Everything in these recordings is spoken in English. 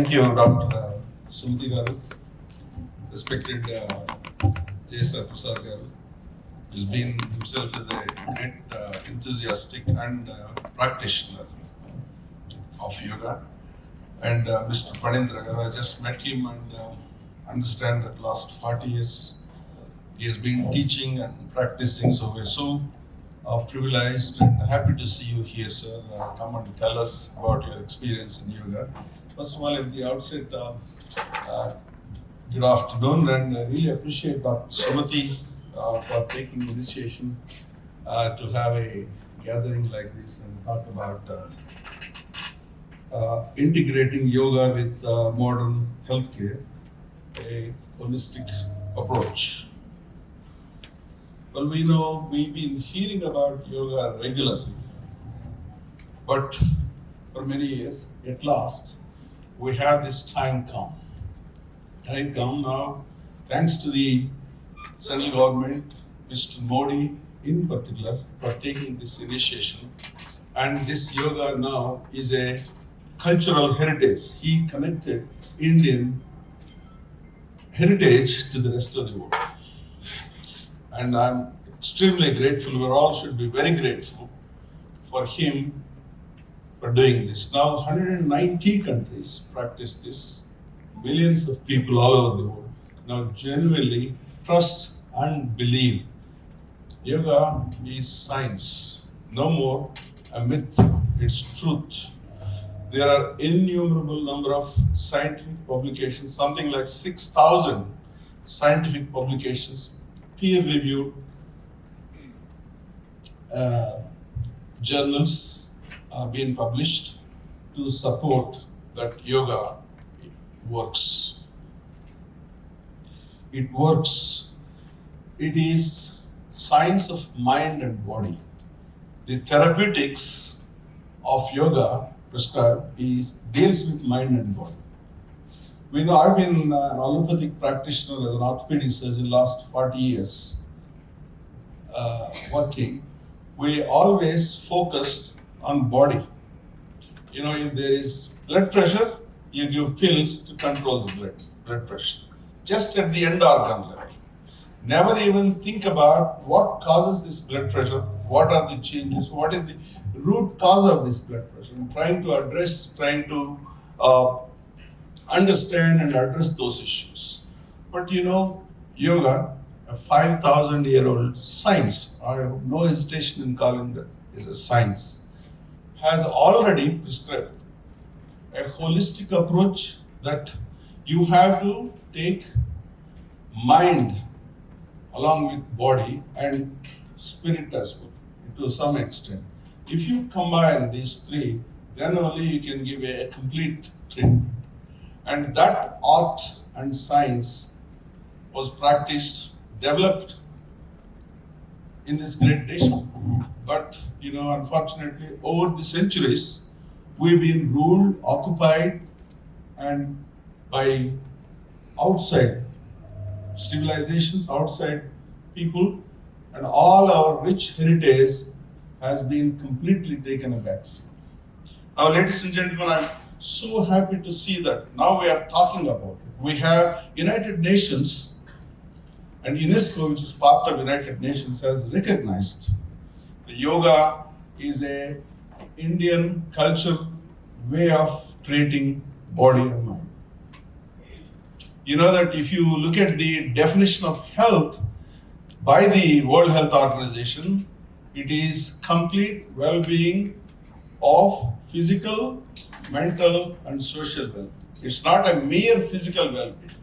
Thank you, Dr. Sumati Garu, respected J.S.R. Prasad Garu, who's been himself as a great enthusiastic and practitioner of yoga, and Mr. Panindra Garu. I just met him and understand that last 40 years he has been teaching and practicing, so we're so privileged and happy to see you here, sir. Come and tell us about your experience in yoga. First of all, at the outset, good afternoon, and I really appreciate Dr. Sumati for taking initiation to have a gathering like this and talk about integrating yoga with modern healthcare, a holistic approach. Well, we know we've been hearing about yoga regularly, but for many years, at last, we have this time come. Time come now, thanks to the central government, Mr. Modi in particular, for taking this initiation. And this yoga now is a cultural heritage. He connected Indian heritage to the rest of the world. And I'm extremely grateful. We all should be very grateful for him for doing this. Now 190 countries practice this. Millions of people all over the world now genuinely trust and believe. Yoga is science, no more a myth, it's truth. There are innumerable number of scientific publications, something like 6,000 scientific publications, peer-reviewed journals are being published to support that yoga works. It works. It is science of mind and body. The therapeutics of yoga prescribed deals with mind and body. We know I've been an allopathic practitioner as an orthopedic surgeon last 40 years working. We always focused on body. You know, if there is blood pressure, you give pills to control the blood pressure. Just at the end organ level. Never even think about what causes this blood pressure, what are the changes, what is the root cause of this blood pressure. I'm trying to understand and address those issues. But you know, yoga, a 5,000-year-old science, I have no hesitation in calling that is a science, has already prescribed a holistic approach that you have to take mind along with body and spirit as well, to some extent. If you combine these three, then only you can give a complete treatment. And that art and science was practiced, developed in this great nation. But, you know, unfortunately, over the centuries, we've been ruled, occupied, and by outside civilizations, outside people, and all our rich heritage has been completely taken a backseat. Now, ladies and gentlemen, I'm so happy to see that now we are talking about it. We have United Nations and UNESCO, which is part of United Nations, has recognized that yoga is a Indian culture way of treating body and mind. You know that if you look at the definition of health by the World Health Organization, it is complete well-being of physical, mental, and social well-being. It's not a mere physical well-being.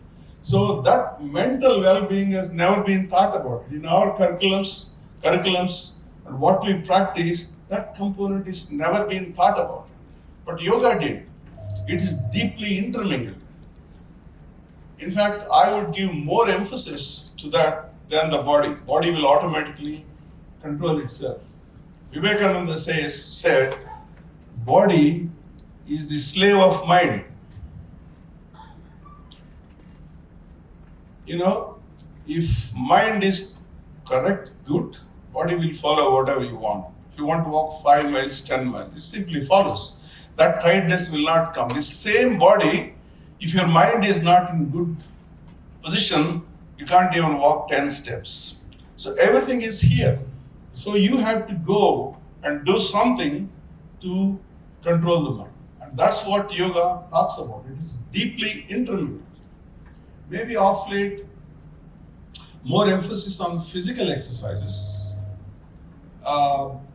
So that mental well-being has never been thought about. In our curriculums, and what we practice, that component is never been thought about. But yoga did. It is deeply intermingled. In fact, I would give more emphasis to that than the body. Body will automatically control itself. Vivekananda said, body is the slave of mind. You know, if mind is correct, good, body will follow whatever you want. If you want to walk 5 miles, 10 miles, it simply follows. That tiredness will not come. The same body If your mind is not in good position, you can't even walk 10 steps. So everything is here. So you have to go and do something to control the mind. And that's what yoga talks about. It is deeply interlinked. Maybe of late, more emphasis on physical exercises.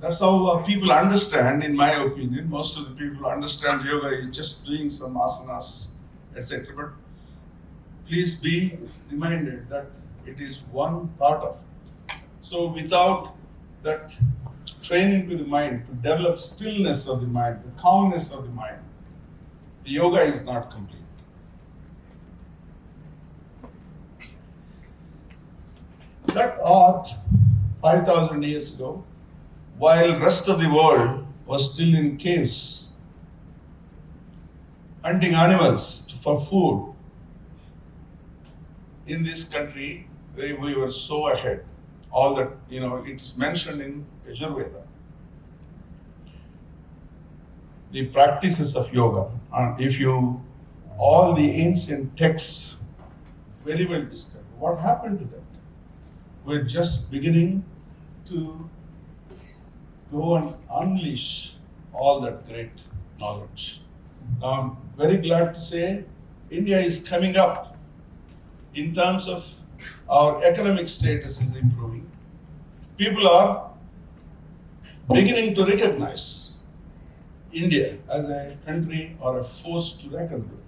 That's how people understand, in my opinion. Most of the people understand yoga is just doing some asanas, etc. But please be reminded that it is one part of it. So without that training to the mind, to develop stillness of the mind, the calmness of the mind, the yoga is not complete. That art, 5,000 years ago, while rest of the world was still in caves, hunting animals for food, in this country, we were so ahead. All that, it's mentioned in Ayurveda. The practices of yoga, all the ancient texts, very well described. What happened to that? We're just beginning to go and unleash all that great knowledge. Now, I'm very glad to say India is coming up in terms of our economic status is improving. People are beginning to recognize India as a country or a force to reckon with.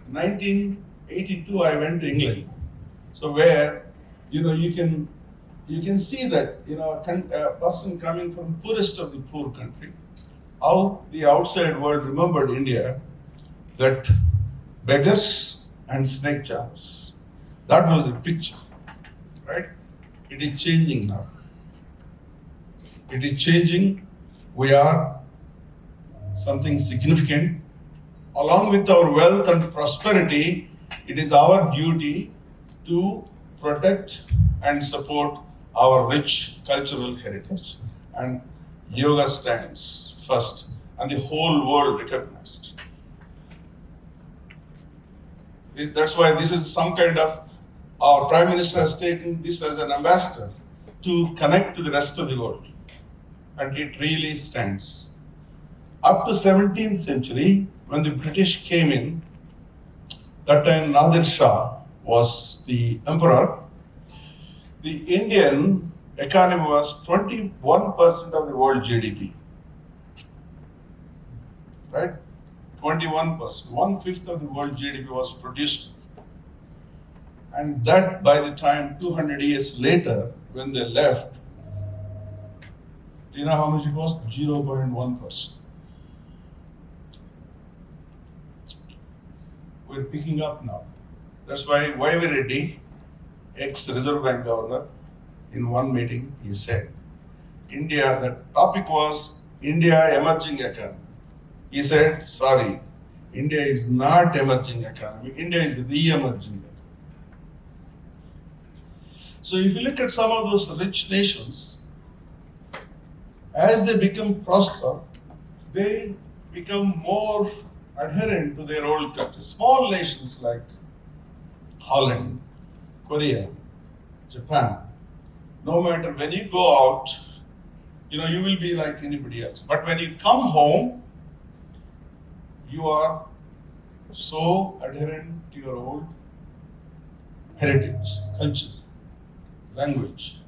In 1982, I went to England. So where, you can see that, a person coming from poorest of the poor country, how the outside world remembered India, that beggars and snake charmers. That was the picture, right? It is changing now. It is changing. We are something significant. Along with our wealth and prosperity, it is our duty to protect and support our rich cultural heritage. And yoga stands first, and the whole world recognized it. That's why this is some kind of, our Prime Minister has taken this as an ambassador to connect to the rest of the world. And it really stands. Up to 17th century, when the British came in, that time Nadir Shah was the emperor, the Indian economy was 21% of the world GDP. Right? 21%, 1/5 of the world GDP was produced. And that by the time 200 years later, when they left, do you know how much it was? 0.1%. We're picking up now. That's why Y.V. Reddy, ex-Reserve Bank governor, in one meeting, he said, India, the topic was India emerging economy. He said, sorry, India is not emerging economy, India is re-emerging economy. So if you look at some of those rich nations, as they become prosper, they become more adherent to their old culture. Small nations like Holland, Korea, Japan, no matter when you go out, you will be like anybody else. But when you come home, you are so adherent to your old heritage, culture, language.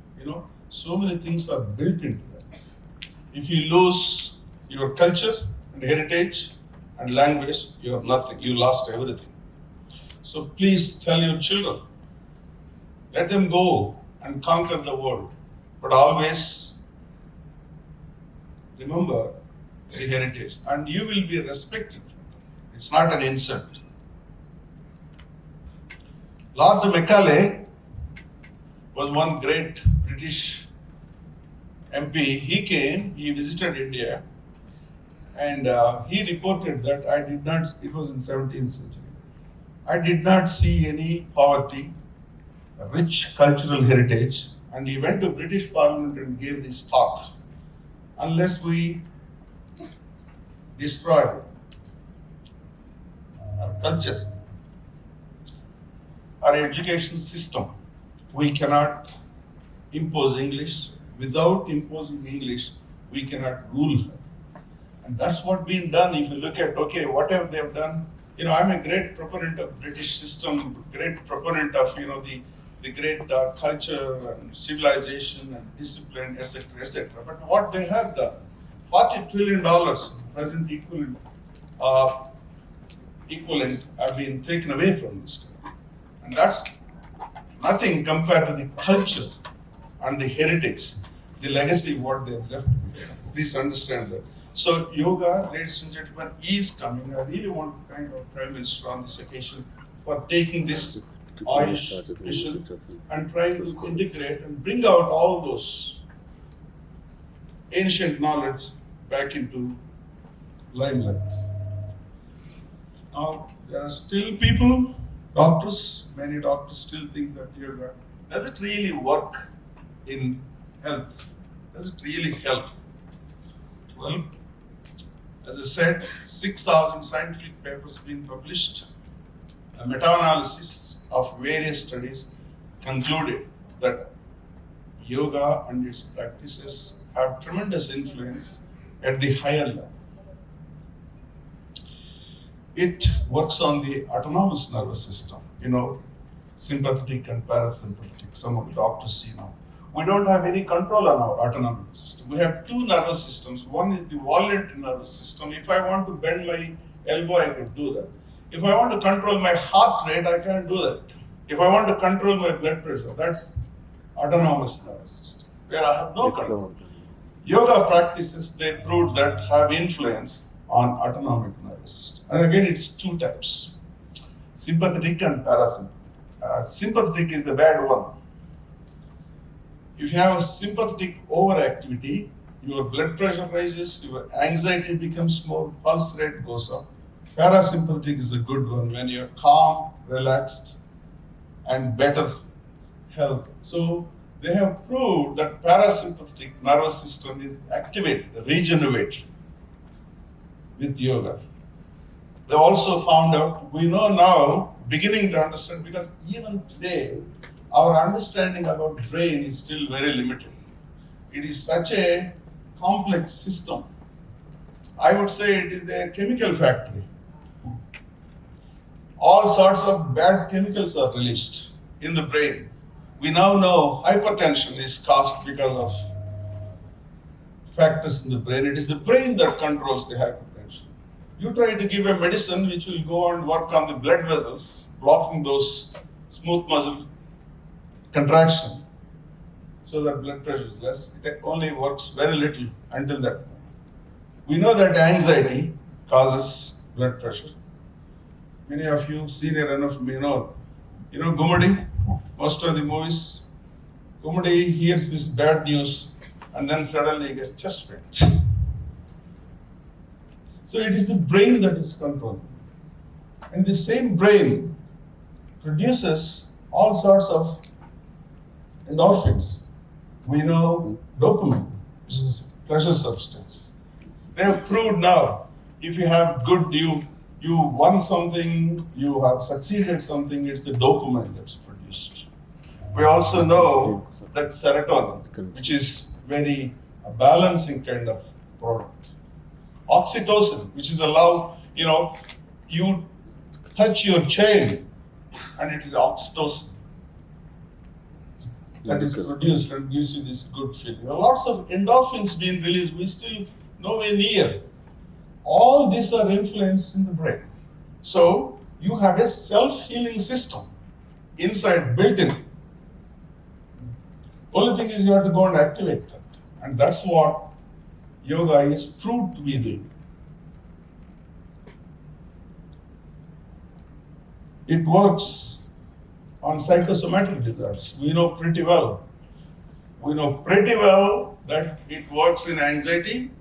So many things are built into that. If you lose your culture and heritage and language, you have nothing. You lost everything. So please tell your children, let them go and conquer the world, but always remember the heritage, and you will be respected for it. It's not an insult. Lord Macaulay was one great British MP. He came, he visited India, and he reported that it was in 17th century, I did not see any poverty, rich cultural heritage, and he went to British Parliament and gave this talk. Unless we destroy culture, our education system. We cannot impose English. Without imposing English, we cannot rule her. And that's what been done. If you look at, okay, whatever they've done, I'm a great proponent of British system, great proponent of, the great culture and civilization and discipline, etc., etc. But what they have done, $40 trillion, present equivalent, have been taken away from this country. And that's nothing compared to the culture and the heritage, the legacy what they've left behind. Please understand that. So yoga, ladies and gentlemen, is coming. I really want to thank our Prime Minister on this occasion for taking this Ayush mission and trying to integrate and bring out all those ancient knowledge back into limelight. Now, there are still people, doctors, many doctors still think that yoga, does it really work in health? Does it really help? Well, as I said, 6,000 scientific papers being published. A meta-analysis of various studies concluded that yoga and its practices have tremendous influence at the higher level. It works on the autonomous nervous system, sympathetic and parasympathetic. Some of the doctors, we don't have any control on our autonomic system. We have two nervous systems. One is the voluntary nervous system. If I want to bend my elbow, I can do that. If I want to control my heart rate, I can do that. If I want to control my blood pressure, that's autonomous nervous system, where I have no control. Yoga practices, they proved that have influence on autonomic nervous system. And again, it's two types, sympathetic and parasympathetic. Sympathetic is the bad one. If you have a sympathetic overactivity, your blood pressure rises, your anxiety becomes more, pulse rate goes up. Parasympathetic is a good one when you're calm, relaxed, and better health. So they have proved that parasympathetic nervous system is activated, regenerated with yoga. They also found out, we know now, beginning to understand, because even today, our understanding about brain is still very limited. It is such a complex system. I would say it is a chemical factory. All sorts of bad chemicals are released in the brain. We now know hypertension is caused because of factors in the brain. It is the brain that controls the hypertension. You try to give a medicine which will go and work on the blood vessels, blocking those smooth muscle contraction so that blood pressure is less. It only works very little until that point. We know that anxiety causes blood pressure. Many of you, senior enough, may know. Gumadi, most of the movies, Gumadi hears this bad news and then suddenly he gets chest pain. So it is the brain that is controlled. And the same brain produces all sorts of endorphins. We know dopamine, which is a pleasure substance. They have proved now, if you have good, you won something, you have succeeded something, it's the dopamine that's produced. We also know that serotonin, which is very a balancing kind of product. Oxytocin, which is a love, you touch your child and it is oxytocin that is produced and gives you this good feeling. There are lots of endorphins being released, we still nowhere near. All these are influenced in the brain. So you have a self-healing system inside, built in. Only thing is you have to go and activate that. And that's what yoga is proved to be doing. It works on psychosomatic disorders. We know pretty well. That it works in anxiety.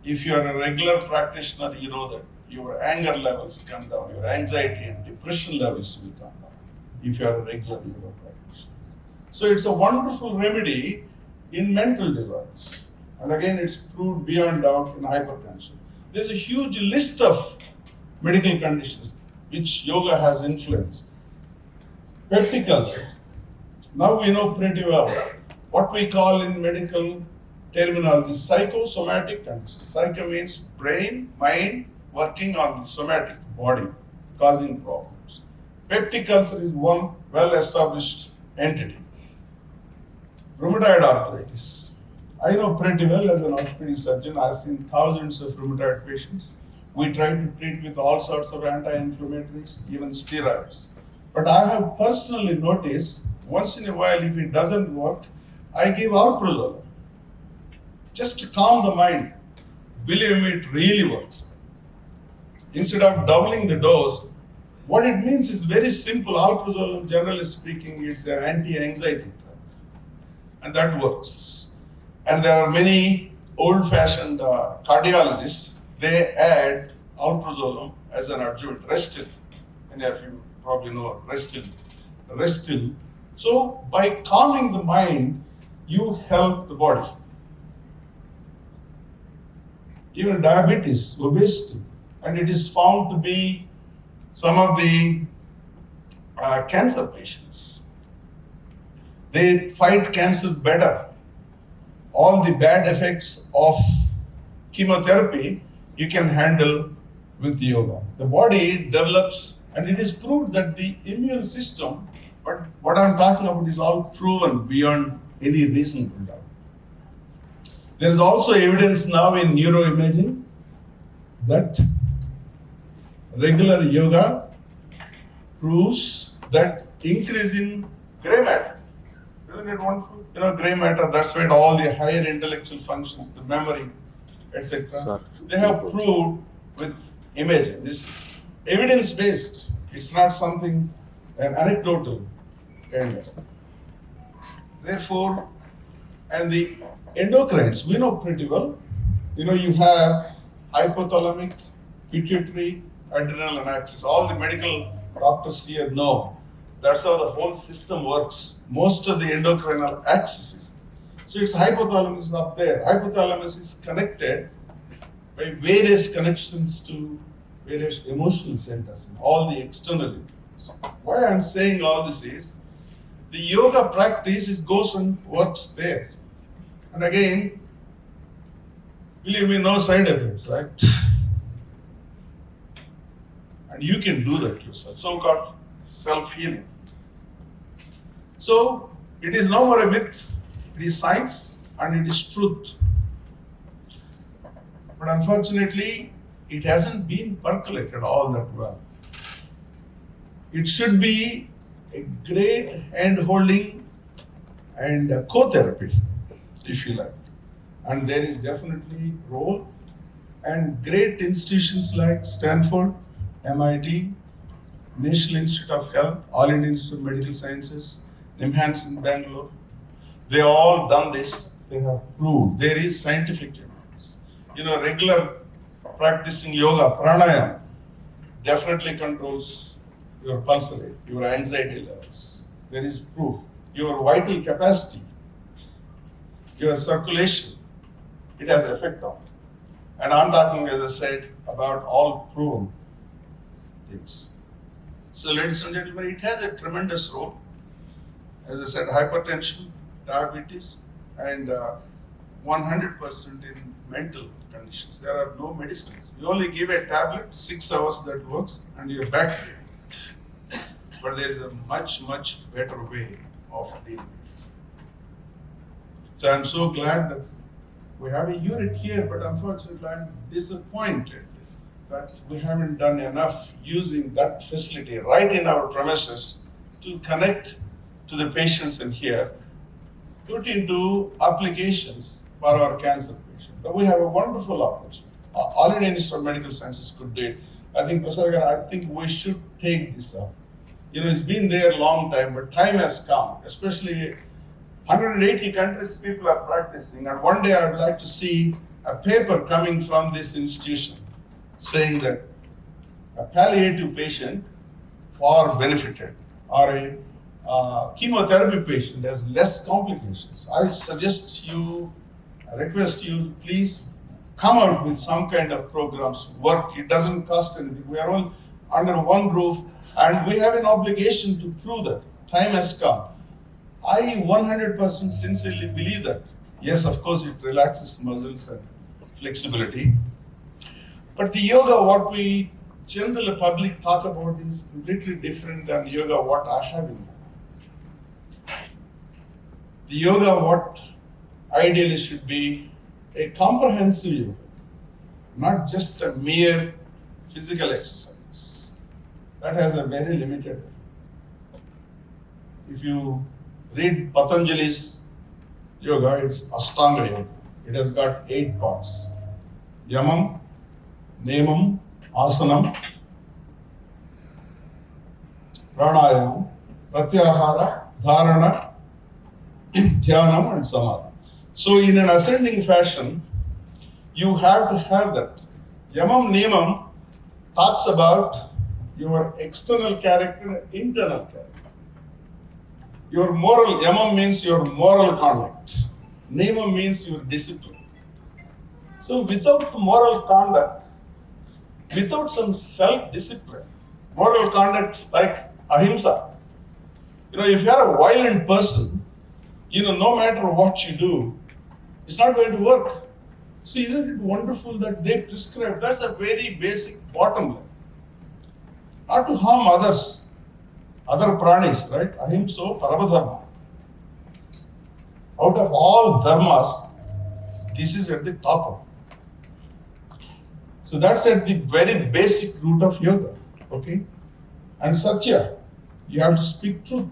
If you are a regular practitioner, you know that your anger levels come down, your anxiety and depression levels will come down if you are a regular yoga practitioner. So it's a wonderful remedy in mental disorders. And again, it's proved beyond doubt in hypertension. There's a huge list of medical conditions which yoga has influenced. Peptic ulcer. Now we know pretty well what we call in medical terminology psychosomatic conditions. Psycho means brain, mind working on the somatic body, causing problems. Peptic ulcer is one well-established entity. Rheumatoid arthritis. I know pretty well as an orthopedic surgeon. I've seen thousands of rheumatoid patients. We try to treat with all sorts of anti-inflammatories, even steroids. But I have personally noticed once in a while, if it doesn't work, I give alprazolam just to calm the mind. Believe me, it really works. Instead of doubling the dose, what it means is very simple. Alprazolam, generally speaking, it's an anti-anxiety drug, and that works. And there are many old-fashioned cardiologists. They add alprazolam as an adjuvant, Restil. Many of you probably know Restil. So by calming the mind, you help the body. Even diabetes, obesity, and it is found to be some of the cancer patients. They fight cancer better. All the bad effects of chemotherapy you can handle with yoga. The body develops, and it is proved that the immune system, but what I'm talking about is all proven beyond any reasonable doubt. There is also evidence now in neuroimaging that regular yoga proves that increase in gray matter. Isn't it wonderful? Gray matter, that's where all the higher intellectual functions, the memory, etc. They have proved with imaging. This evidence-based. It's not something an anecdotal kind of. Therefore, and the endocrines, we know pretty well. You have hypothalamic, pituitary, adrenal and axis. All the medical doctors here know that's how the whole system works. Most of the endocrinal axis. So it's hypothalamus is up there. Hypothalamus is connected by various connections to various emotional centers and all the external influence. Why I'm saying all this is, the yoga practice goes and works there. And again, believe me, no side effects, right? And you can do that yourself. So-called self-healing. So, it is no more a myth, it is science and it is truth. But unfortunately, it hasn't been percolated all that well. It should be a great hand-holding and a co-therapy, if you like. And there is definitely role, and great institutions like Stanford, MIT, National Institute of Health, All India Institute of Medical Sciences, NIMHANS in Bangalore, they all done this. They have proved there is scientific evidence. Regular practicing yoga, pranayama, definitely controls your pulse rate, your anxiety levels. There is proof. Your vital capacity, your circulation, it has an effect on it. And I'm talking, as I said, about all proven things. So, ladies and gentlemen, it has a tremendous role. As I said, hypertension, diabetes, and 100% in mental conditions. There are no medicines. We only give a tablet, 6 hours that works, and you're back here. But there is a much, much better way of dealing with it. So I'm so glad that we have a unit here, but unfortunately I'm disappointed that we haven't done enough using that facility right in our premises to connect to the patients in here, put into applications for our cancer patients. But we have a wonderful opportunity. All India Institute of Medical Sciences could do it. I think, Basavatarakam, I think we should take this up. It's been there a long time, but time has come, especially 180 countries people are practicing. And one day I would like to see a paper coming from this institution saying that a palliative patient far benefited, or a chemotherapy patient has less complications. I request you, please come out with some kind of programs, work. It doesn't cost anything. We are all under one roof, and we have an obligation to prove that time has come. I 100% sincerely believe that. Yes, of course, it relaxes muscles and flexibility. But the yoga, what we general public talk about, is completely different than yoga what I have in mind. The yoga, what ideally should be a comprehensive yoga, not just a mere physical exercise. That has a very limited effect. If you read Patanjali's yoga, it's Ashtanga yoga. It has got 8 parts. Yamam, Nemam, Asanam, Pranayam, Pratyahara, Dharana, Dhyanam and Samadhi. So in an ascending fashion, you have to have that. Yamam Nemam talks about your external character and internal character. Your moral, Yamam means your moral conduct. Nemam means your discipline. So without moral conduct, without some self-discipline, moral conduct like ahimsa. If you are a violent person, no matter what you do, it's not going to work. So isn't it wonderful that they prescribe? That's a very basic bottom line. Not to harm others, other pranis, right? Ahimso paravadharma. Out of all dharmas, this is at the top of it. So that's at the very basic root of yoga, okay? And satya, you have to speak truth.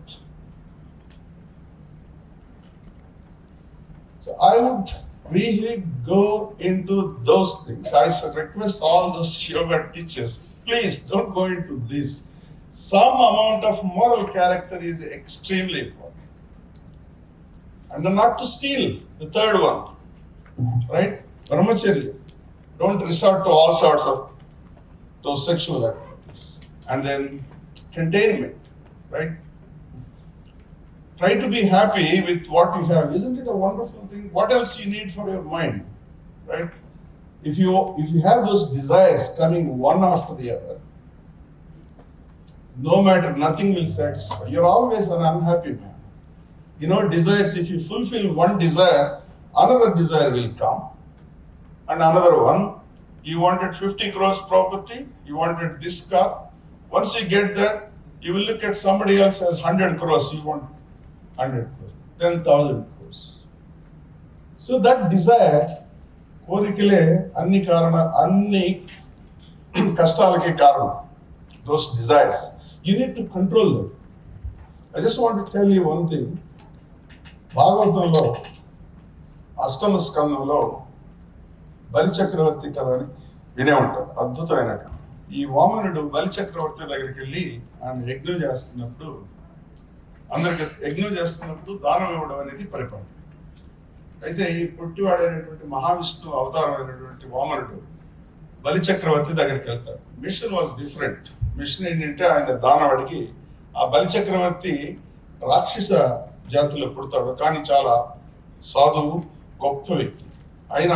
So I would really go into those things. I request all those yoga teachers, please don't go into this. Some amount of moral character is extremely important. And then not to steal, the third one, right? Brahmacharya. Don't resort to all sorts of those sexual activities. And then containment, right? Try to be happy with what you have. Isn't it a wonderful thing? What else you need for your mind, right? If you have those desires coming one after the other, no matter, nothing will satisfy. You're always an unhappy man. Desires, if you fulfill one desire, another desire will come. And another one, you wanted 50 crores property, you wanted this car. Once you get that, you will look at somebody else as 100 crores, you want 100 crores, 10,000 crores. So that desire, korikile anni kastalaki karana, those desires, you need to control them. I just want to tell you one thing. Bhagavatamlo, Ashtama Skandamlo, బలిచక్రవర్తి కథ అని వినే ఉంటారు. అద్భుతమైనట్టు ఈ వామనుడు బలిచక్రవర్తి దగ్గరికి వెళ్ళి ఆయన యజ్ఞం చేస్తున్నప్పుడు, అందరికి యజ్ఞం చేస్తున్నప్పుడు దానం ఇవ్వడం అనేది పరిపాలన. అయితే ఈ పొట్టివాడైనటువంటి మహావిష్ణువు అవతారమైనటువంటి వామనుడు బలిచక్రవర్తి దగ్గరికి వెళ్తాడు. Machine was different. మిషన్ ఏంటంటే ఆయన దానవాడికి, ఆ బలిచక్రవర్తి రాక్షస జాతిలో పుడతాడు, కానీ చాలా సాధువు, గొప్ప వ్యక్తి. ఆయన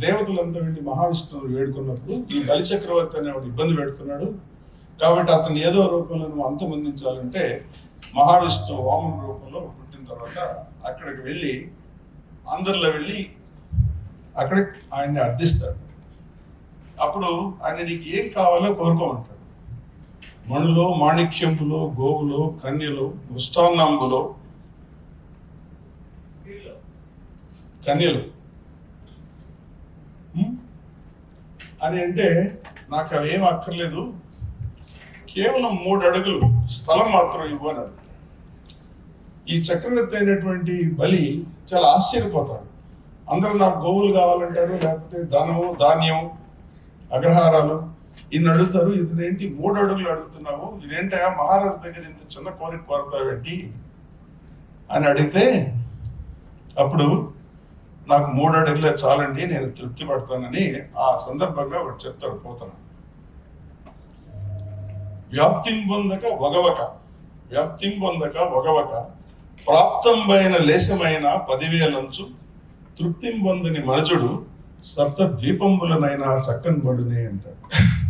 దేవతలంతా వెళ్ళి మహావిష్ణువుని వేడుకున్నప్పుడు ఈ బలిచక్రవర్తి అనేవాడు ఇబ్బంది పెడుతున్నాడు, కాబట్టి అతను ఏదో రూపంలో నువ్వు అంతమొందించాలంటే మహావిష్ణువు వామన రూపంలో పుట్టిన తర్వాత అక్కడికి వెళ్ళి అందరిలో వెళ్ళి అక్కడ ఆయన్ని అర్థిస్తాడు. అప్పుడు ఆయన నీకు ఏం కావాలో కోరుకోమంటాడు. మణులో, మాణిక్యంపులో, గోవులో, కన్యలో, మృష్టాన్నంబులో, కన్యలు అని అంటే, నాకు అవేం అక్కర్లేదు, కేవలం 3 అడుగులు స్థలం మాత్రం ఇవ్వను. ఈ చక్రవర్తి అయినటువంటి బలి చాలా ఆశ్చర్యపోతాడు. అందరూ నాకు గోవులు కావాలంటారు, లేకపోతే ధనము, ధాన్యం, అగ్రహారాలు ఇన్ని అడుగుతారు. ఇదేంటి 3 అడుగులు అడుగుతున్నావు, ఇదేంటా మహారాజు దగ్గర ఇంత చిన్న కోరిక కోరుతావేంటి అని అడిగితే, అప్పుడు నాకు 3 అడుగులే చాలండి, నేను తృప్తి పడతానని ఆ సందర్భంగా వాడు చెప్తాడు. పోతాను వ్యాప్తిం పొందక ఒగవక ప్రాప్తంబైన లేశమైన 10,000 తృప్తిం పొందని మనుజుడు సప్త ద్వీపములనైనా చక్కని బడునే అంటాడు.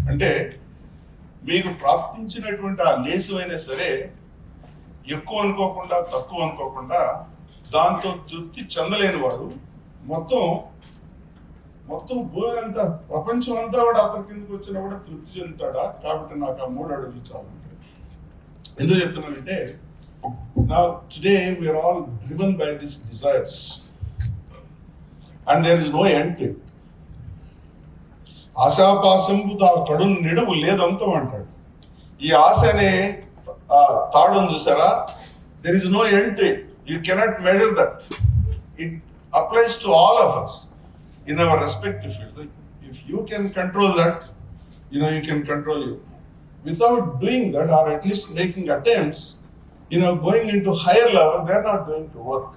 అంటే మీకు ప్రాప్తించినటువంటి ఆ లేసు అయినా సరే ఎక్కువ అనుకోకుండా తక్కువ అనుకోకుండా దాంతో తృప్తి చెందలేని వాడు మొత్తం భూమి అంతా ప్రపంచం అంతా కూడా అతని కిందకి వచ్చినా కూడా తృప్తి చెందుతాడా? కాబట్టి నాకు ఆ 3 అడుగులు చాలంటే. ఎందుకు చెప్తున్నానంటే now today we are all driven by these desires and there is no end to it. ఆశాపాశంబు కడును నిడువు లేదంతం అంటాడు. ఈ ఆశ అనే తాడును చూసారా? there is no end to it. You cannot measure that. It applies to all of us in our respective fields. If you can control that, you can control you. Without doing that, or at least making attempts, going into higher level, they're not going to work.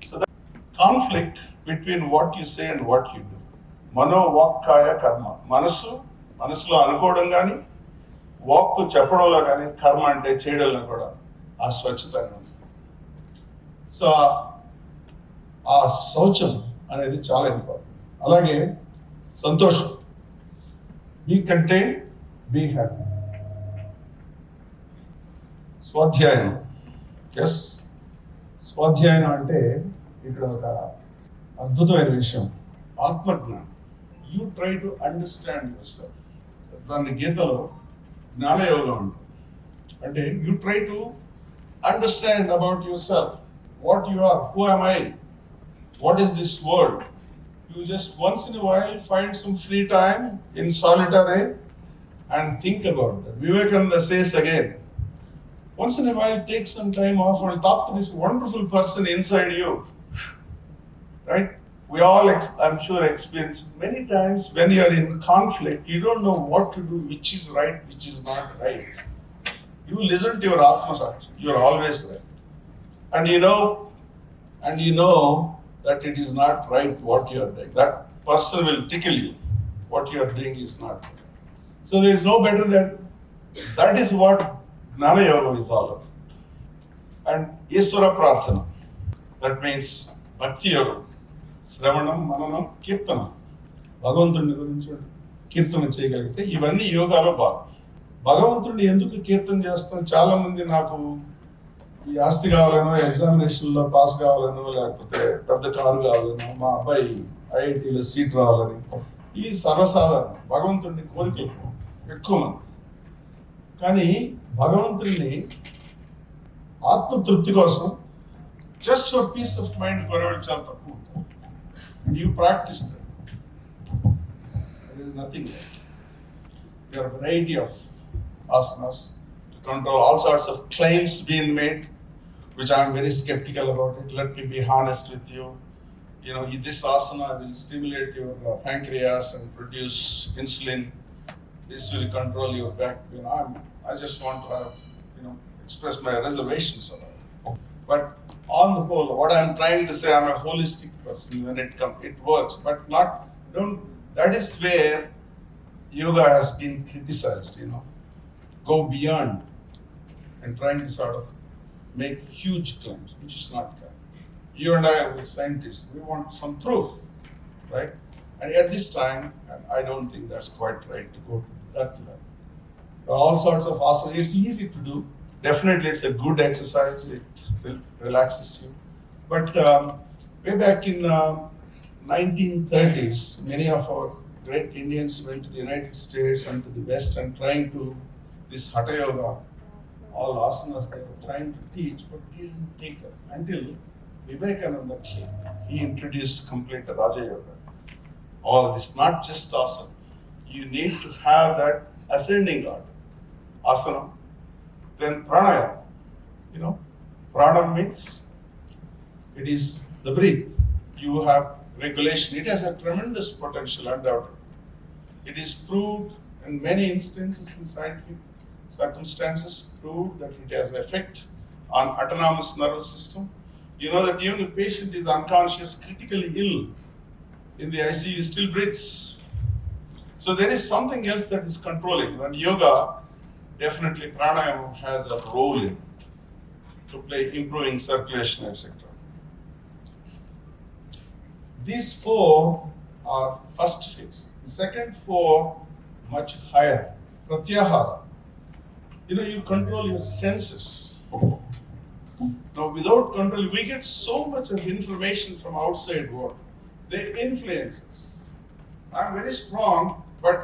So that conflict between what you say and what you do. Mano, vakkaya, karma. మనసులో అనుకోవడం కానీ, వాక్కు చెప్పడంలో కానీ, కర్మ అంటే చేయడంలో కూడా ఆ స్వచ్ఛత ఉంది. సో ఆ శౌచం అనేది చాలా ఇంపార్టెంట్. అలాగే సంతోషం. Be content, be happy. స్వాధ్యాయం. ఎస్, స్వాధ్యాయం అంటే ఇక్కడ ఒక అద్భుతమైన విషయం, ఆత్మజ్ఞానం. You try to understand yourself. దాన్ని గీతలో జ్ఞానయోగం అంటారు. అంటే you try to understand about yourself, what you are, who am I, what is this world. You just once in a while find some free time in solitary and think about that. Vivekananda says again, once in a while take some time off and talk to this wonderful person inside you. Right? We all, I'm sure, experience many times when you are in conflict, you don't know what to do, which is right, which is not right. You listen to your Atma Sakshi, you are always right. And you know that it is not right what you are doing. That person will tickle you. What you are doing is not right. So there is no better than that is what Gnana Yoga is all about. And Iswara Prarthana, that means Bhakti Yoga. శ్రవణం, మననం, కీర్తనం. భగవంతుడిని గురించి కీర్తన చేయగలిగితే ఇవన్నీ యోగాలో భాగం. భగవంతుడిని ఎందుకు కీర్తన చేస్తాం? చాలా మంది నాకు ఈ ఆస్తి కావాలనో, ఎగ్జామినేషన్లో పాస్ కావాలనో, లేకపోతే పెద్ద కారు కావాలనో, మా అబ్బాయి ఐఐటీలో సీట్ రావాలని, ఈ సర్వసాధారణ భగవంతుడిని కోరికలు ఎక్కువ మంది. కానీ భగవంతుడిని ఆత్మతృప్తి కోసం, just for peace of mind కోరేవాళ్ళు చాలా తక్కువ. You practice that. There is nothing like it. There are a variety of asanas to control all sorts of claims being made, which I am very skeptical about it. Let me be honest with you. This asana will stimulate your pancreas and produce insulin. This will control your back pain. I just want to have, express my reservations about it. But on the whole, what I'm trying to say, I'm a holistic person when it works, but that is where yoga has been criticized, go beyond and trying to sort of make huge claims, which is not correct. You and I are scientists, we want some proof, right? And at this time, I don't think that's quite right to go to that level. There are all sorts of asanas. It's easy to do. Definitely, it's a good exercise. It relaxes you. But way back in 1930s, many of our great Indians went to the United States and to the West and trying to this Hatha Yoga, all asanas they were trying to teach, but didn't take it until Vivekananda came. He introduced complete Raja Yoga. All this, not just asana. You need to have that ascending order. Asana, then pranayama. Pranam means it is the breath. You have regulation. It has a tremendous potential, undoubtedly. It is proved in many instances in scientific circumstances, proved that it has an effect on autonomous nervous system. You know that even if a patient is unconscious, critically ill, in the ICU, still breathes. So there is something else that is controlling. And yoga, definitely pranayama has a role in it, to play, improving circulation, etc. These 4 are first phase. The second four, much higher. Pratyahara. You control your senses. Now, without control, we get so much of information from outside world. They influence us. I'm very strong, but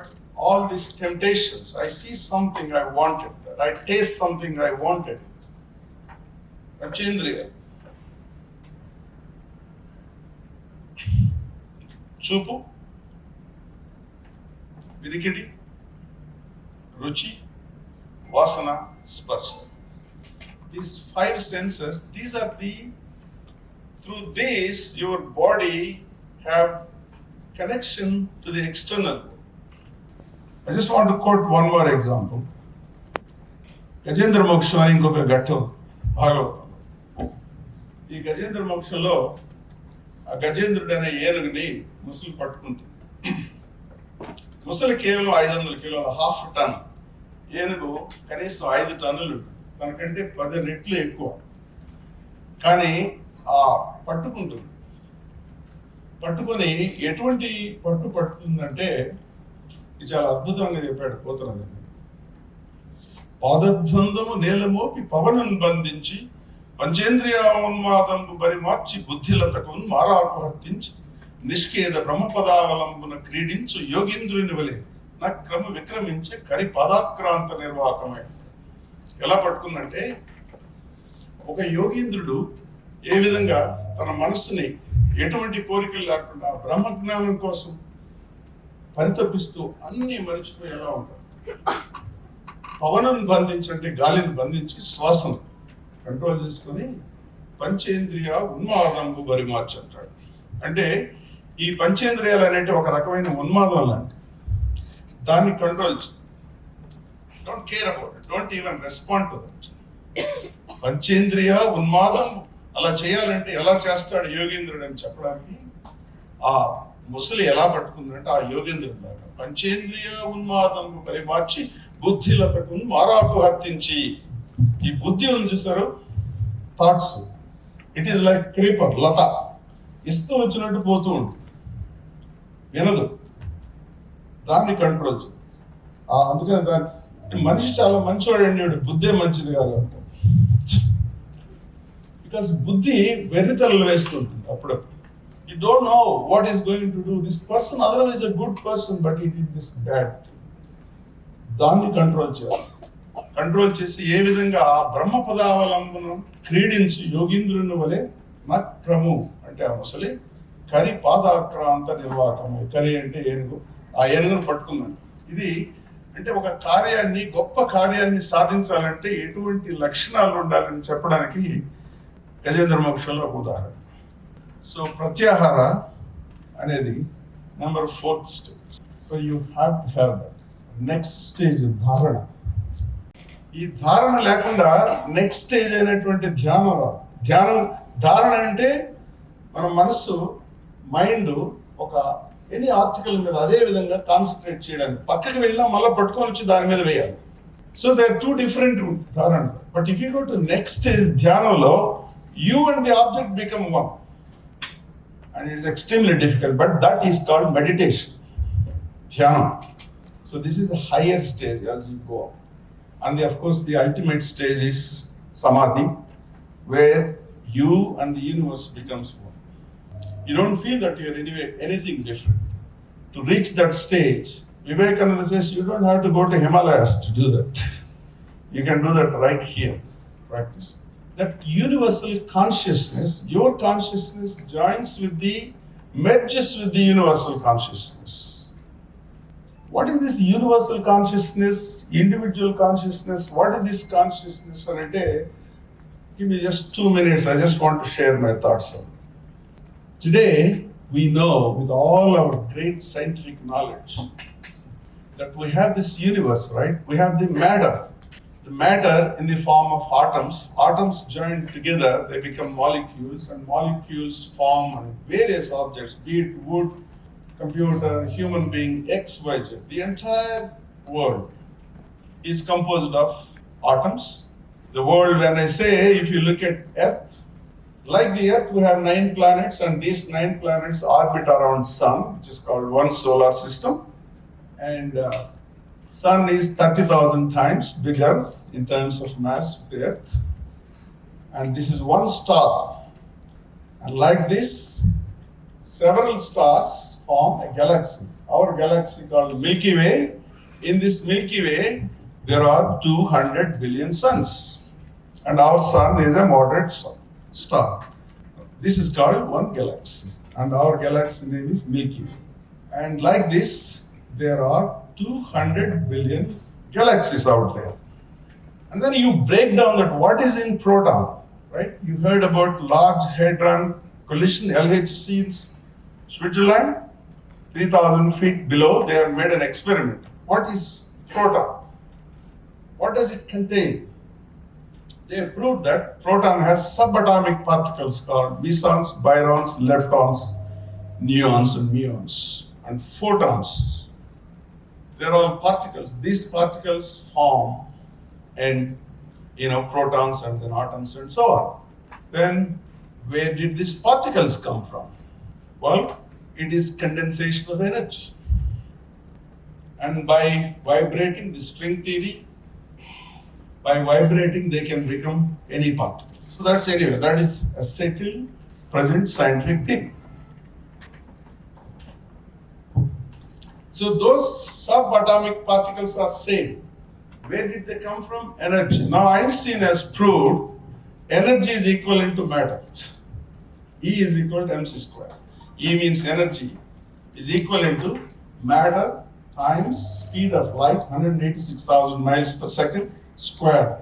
all these temptations, I see something I wanted, I taste something I wanted. Panchendriya. Chupu, Vidikiti, Ruchi, Vasana, Sparsha. These five senses, through these your body have connection to the external world. I just want to quote one more example. Gajendra Moksha అని ఇంకొక ఘట్టం భాగవతం. ఈ గజేంద్ర మోక్షంలో ఆ గజేంద్రుడు అనే ఏనుగుని ముసలి పట్టుకుంటుంది. ముసలి కేవలం 500 కిలోల, హాఫ్ టన్. ఏనుగు కనీసం 5 టన్నులు, తనకంటే 10 రెట్లు ఎక్కువ. కానీ ఆ పట్టుకుంటుంది. పట్టుకొని ఎటువంటి పట్టుకుందంటే, ఇది చాలా అద్భుతంగా చెప్పాడు పోతున్నది. పాదద్వందము నేలమోపి పవనం బంధించి పంచేంద్రియ ఉన్మాదంబు పరిమార్చి బుద్ధిలతకు మారాకు హత్తించి నిష్కేద బ్రహ్మపదావలంబున క్రీడించు యోగీంద్రుని వలె నా క్రమ విక్రమించే కరి పాదాక్రాంత నిర్వాహకమై. ఎలా పట్టుకుందంటే, ఒక యోగీంద్రుడు ఏ విధంగా తన మనస్సుని ఎటువంటి కోరికలు లేకుండా బ్రహ్మజ్ఞానం కోసం పరితపిస్తూ అన్నీ మరిచిపోయి ఎలా ఉంటాడు. పవనం బంధించి అంటే గాలిని బంధించి శ్వాసను కంట్రోల్ చేసుకొని పంచేంద్రియ ఉన్మాదంబు పరిమార్చి అంటాడు. అంటే ఈ పంచేంద్రియాలు అనేవి ఒక రకమైన ఉన్మాదం లాంటి. దాన్ని control don't care about it, don't even respond to that. పంచేంద్రియ ఉన్మాదం అలా చేయాలంటే ఎలా చేస్తాడు యోగేంద్రుడు అని చెప్పడానికి ఆ ముసలి ఎలా పట్టుకుందంటే ఆ యోగేంద్రుడు లాగా పంచేంద్రియ ఉన్మాదంబు పరిమార్చి బుద్ధిలతకు మారాకు హత్తించి. ఈ బుద్ధి ఉంది చూసారు, thoughts, it is like creeper, లత, ఇస్తూ వచ్చినట్టు పోతూ ఉంటుంది, వినదు. దాన్ని కంట్రోల్ చేయాలి. అందుకని దాన్ని మనిషి చాలా మంచివాడు అండి, బుద్ధే మంచిది కాదు అంటారు. బికాస్ బుద్ధి వెర్రితలలు వేస్తుంటుంది అప్పుడప్పుడు. You don't know what is going to do. This person otherwise a good person, but ఈ డిడ్ దిస్ బ్యాడ్. దాన్ని కంట్రోల్ చేయాలి. కంట్రోల్ చేసి ఏ విధంగా ఆ బ్రహ్మ పదావలంబనం క్రీడించి యోగీంద్రుని వలె నక్రము అంటే ఆ ముసలి కరి పాదాక్రాంత నిర్వాహకము. కరి అంటే ఏనుగు, ఆ ఏనుగును పట్టుకుందండి. ఇది అంటే ఒక కార్యాన్ని, గొప్ప కార్యాన్ని సాధించాలంటే ఎటువంటి లక్షణాలు ఉండాలని చెప్పడానికి గజేంద్ర మోక్షంలో ఒక ఉదాహరణ. సో ప్రత్యాహార అనేది number 4th stage. So you have to have that. Next stage ధారణ. ఈ ధారణ లేకుండా నెక్స్ట్ స్టేజ్ అయినటువంటి ధ్యానం. ధారణ అంటే మన మనస్సు, మైండ్ ఒక ఎనీ ఆర్టికల్ మీద అదే విధంగా కాన్సన్ట్రేట్ చేయడానికి. పక్కకి వెళ్ళినా మళ్ళీ పట్టుకొని వచ్చి దాని మీద వేయాలి. సో దే ఆర్ 2 డిఫరెంట్ ధారణ. But if you go to next stage ధ్యానంలో you and the object become one, and it is extremely difficult, but that is called meditation, dhyana. So this is a higher stage as you go up, and of course the ultimate stage is samadhi, where you and the universe becomes one. You don't feel that you are anyway anything different. To reach that stage, Vivekananda says you don't have to go to Himalayas to do that. You can do that right here, practice. That universal consciousness, your consciousness merges with the universal consciousness. What is this universal consciousness, individual consciousness? What is this consciousness on a day? Give me just 2 minutes. I just want to share my thoughts on it. Today, we know with all our great scientific knowledge that we have this universe, right? We have the matter. The matter in the form of atoms. Atoms joined together, they become molecules, and molecules form various objects, be it wood, computer, human being, X, Y, Z. The entire world is composed of atoms. The world, when I say, if you look at Earth, Like the Earth, we have 9 planets, and these 9 planets orbit around Sun, which is called one solar system. And Sun is 30,000 times bigger in terms of mass of the Earth. And this is one star. And like this, several stars form a galaxy. Our galaxy called Milky Way. In this Milky Way, there are 200 billion suns. And our Sun is a moderate star. This is called one galaxy. And our galaxy name is Milky Way. And like this, there are 200 billion galaxies out there. And then you break down that what is in proton, right? You heard about Large Hadron Collision, LHC in Switzerland, 3,000 feet below, they have made an experiment. What is proton? What does it contain? They proved that proton has subatomic particles called mesons, byrons, leptons, neons, and muons, and photons. They're all particles. These particles form and protons and then atoms and so on. Then where did these particles come from? Well, it is condensation of energy. And by vibrating, the string theory, by vibrating they can become any particle. So that is a settled present scientific thing. So those subatomic particles are same. Where did they come from? Energy. Now Einstein has proved energy is equivalent to matter. E is equal to mc square. E means energy is equivalent to matter times speed of light, 186,000 miles per second square.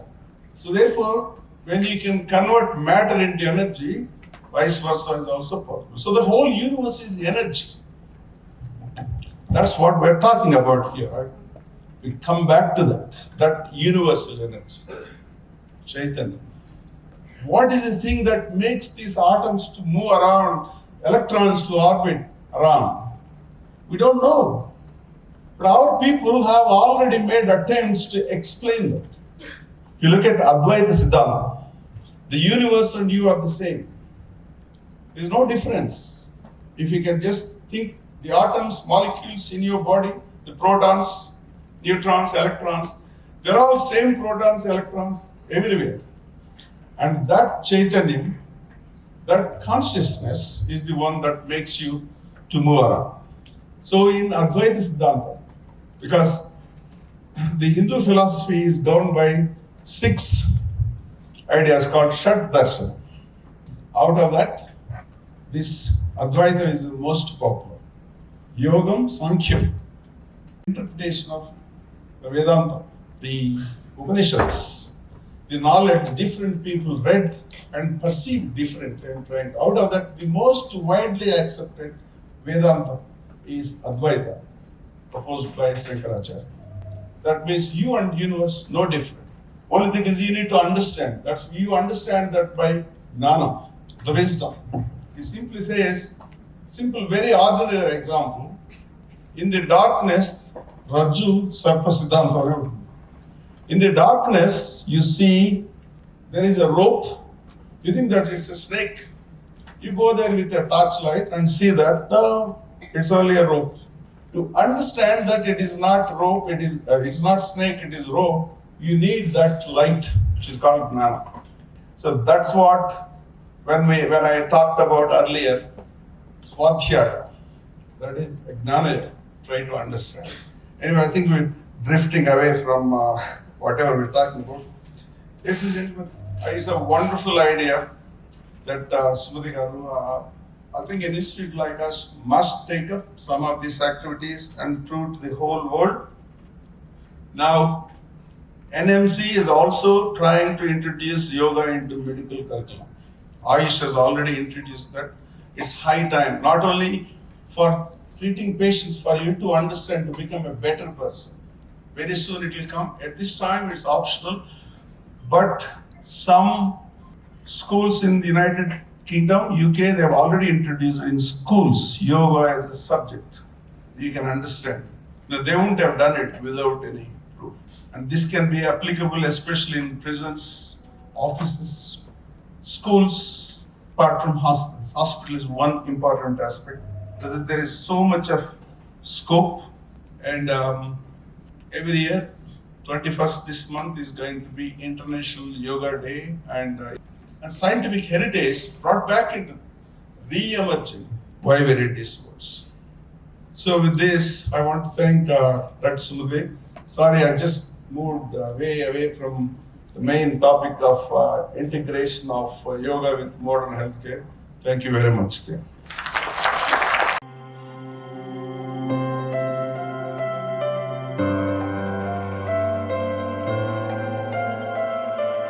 So therefore, when you can convert matter into energy, vice versa is also possible. So the whole universe is energy. That's what we're talking about here. Right? We come back to that universe is energy. Chaitanya. What is the thing that makes these atoms to move around, electrons to orbit around? We don't know. But our people have already made attempts to explain that. If you look at Advaita Siddhanta, the universe and you are the same. There is no difference. If you can just think the atoms, molecules in your body, the protons, neutrons, electrons, they're all same protons, electrons everywhere. And that Chaitanya, that consciousness is the one that makes you to move around. So in Advaita Siddhanta, because the Hindu philosophy is governed by 6 ideas called Shat Darshan. Out of that, this Advaita is the most popular. Yogam, Sankhya, interpretation of the Vedanta, the Upanishads, the knowledge different people read and perceived differently. And out of that, the most widely accepted Vedanta is Advaita, proposed by Shankaracharya. That means you and universe no different. Only thing is you need to understand. You understand that by jnana, the wisdom. He simply says, simple, very ordinary example. In the darkness, Rajju Sarpa Siddhanta. In the darkness, you see there is a rope. You think that it's a snake. You go there with a torchlight and see that it's only a rope. To understand that it is not rope, it's not snake, it is rope, you need that light, which is called jnana. So that's what, when I talked about earlier, swadhyaya, that is jnana, try to understand. Anyway, I think we're drifting away from whatever we're talking about. Ladies and gentlemen, it's a wonderful idea that Smriti Garu, I think an institute like us must take up some of these activities and prove to the whole world. Now, NMC is also trying to introduce yoga into medical curriculum. Ayush has already introduced that. It's high time, not only for treating patients, for you to understand, to become a better person. Very soon it will come. At this time, it's optional, but some schools in the United Kingdom, UK, they have already introduced in schools yoga as a subject. You can understand. Now, they wouldn't have done it without any proof. And this can be applicable especially in prisons, offices, schools, apart from hospitals. Hospital is one important aspect. There is so much of scope, and every year, 21st this month is going to be International Yoga Day, and scientific heritage brought back into re-emerging why we read these words. So with this, I want to thank Dr. Sumudve. Sorry, I just moved way away from the main topic of integration of yoga with modern healthcare. Thank you very much.